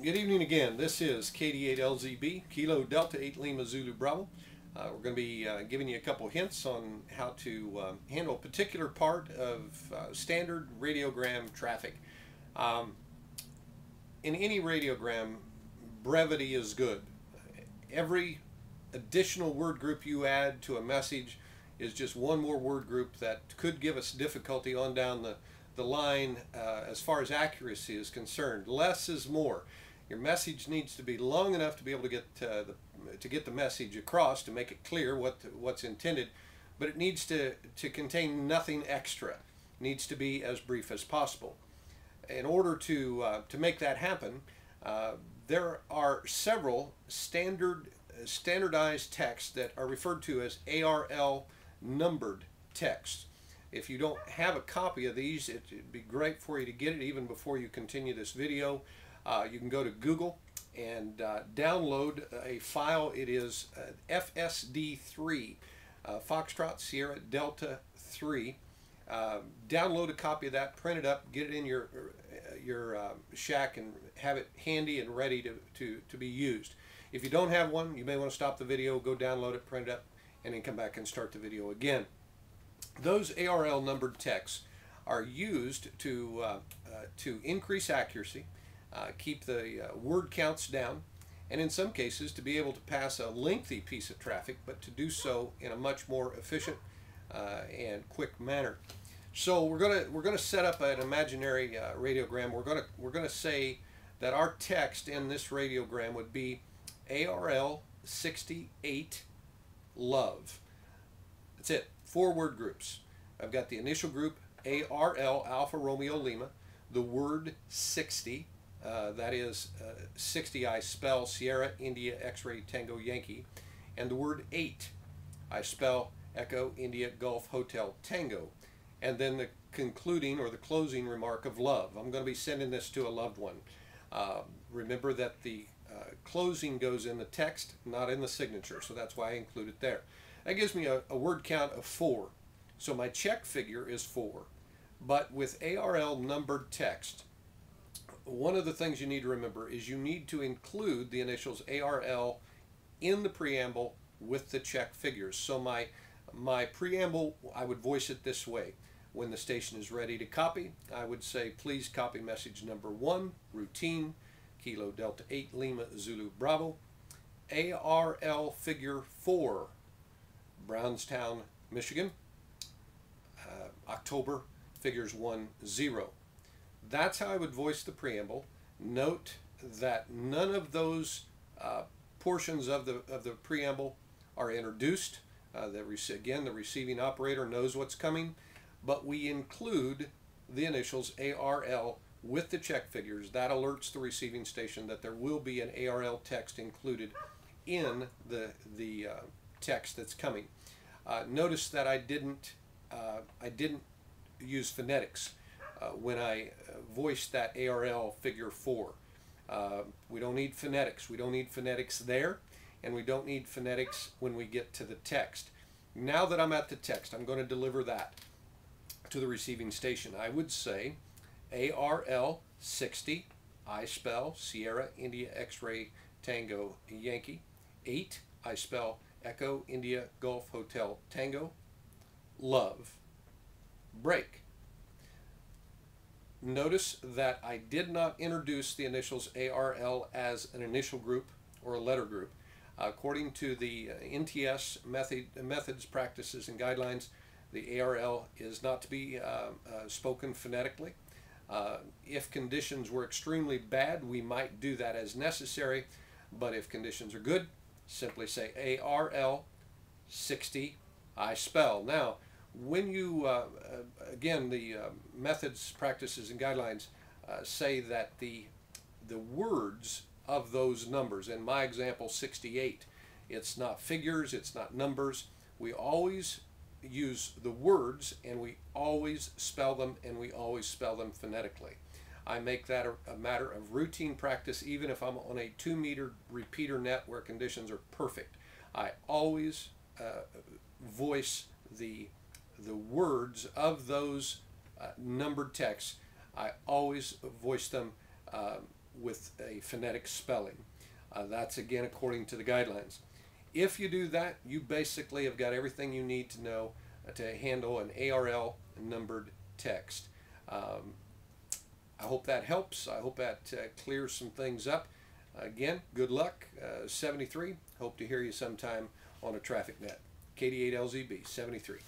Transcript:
Good evening again. This is KD8LZB, Kilo Delta 8 Lima Zulu Bravo. We're going to be giving you a couple hints on how to handle a particular part of standard radiogram traffic. In any radiogram, brevity is good. Every additional word group you add to a message is just one more word group that could give us difficulty on down the line as far as accuracy is concerned. Less is more. Your message needs to be long enough to be able to get the message across, to make it clear what's intended, but it needs to contain nothing extra. It needs to be as brief as possible. In order to make that happen, there are several standardized texts that are referred to as ARL numbered texts. If you don't have a copy of these, it'd be great for you to get it even before you continue this video. You can go to Google and download a file. It is FSD3, Foxtrot Sierra Delta 3. Download a copy of that, print it up, get it in your shack and have it handy and ready to be used. If you don't have one, you may want to stop the video, go download it, print it up, and then come back and start the video again. Those ARL numbered texts are used to increase accuracy, keep the word counts down, and in some cases to be able to pass a lengthy piece of traffic, but to do so in a much more efficient and quick manner. So we're gonna set up an imaginary radiogram. We're gonna say that our text in this radiogram would be ARL 68 love. That's it. 4 word groups. I've got the initial group ARL Alpha Romeo Lima, the word 60. That is 60 I spell Sierra India X-ray Tango Yankee, and the word 8 I spell Echo India Golf Hotel Tango, and then the concluding or the closing remark of love. I'm going to be sending this to a loved one. Remember that the closing goes in the text, not in the signature, so that's why I include it there. That gives me a word count of 4. So my check figure is 4. But with ARL numbered text, one of the things you need to remember is you need to include the initials ARL in the preamble with the check figures. So my preamble, I would voice it this way. When the station is ready to copy, I would say, please copy message number 1, routine, Kilo Delta 8 Lima Zulu Bravo, ARL figure 4, Brownstown, Michigan, October, figures 10. That's how I would voice the preamble. Note that none of those portions of the preamble are introduced. Again, the receiving operator knows what's coming, but we include the initials ARL with the check figures. That alerts the receiving station that there will be an ARL text included in the text that's coming. Notice that I didn't use phonetics when I voiced that ARL figure 4. We don't need phonetics. We don't need phonetics there, and we don't need phonetics when we get to the text. Now that I'm at the text, I'm going to deliver that to the receiving station. I would say ARL 60, I spell Sierra India X-ray Tango Yankee, 8, I spell Echo India Golf Hotel Tango, love, break. Notice that I did not introduce the initials ARL as an initial group or a letter group. According to the NTS methods, practices, and guidelines, the ARL is not to be spoken phonetically. If conditions were extremely bad, we might do that as necessary, but if conditions are good, simply say ARL 60 I spell. Now, when you, again, the methods, practices, and guidelines say that the words of those numbers, in my example 68, it's not figures, it's not numbers. We always use the words, and we always spell them, and we always spell them phonetically. I make that a matter of routine practice, even if I'm on a 2-meter repeater net where conditions are perfect. I always voice the words of those numbered texts. I always voice them with a phonetic spelling. That's again according to the guidelines. If you do that, you basically have got everything you need to know to handle an ARL numbered text. I hope that helps. I hope that clears some things up. Again, good luck. 73. Hope to hear you sometime on a traffic net. KD8LZB 73.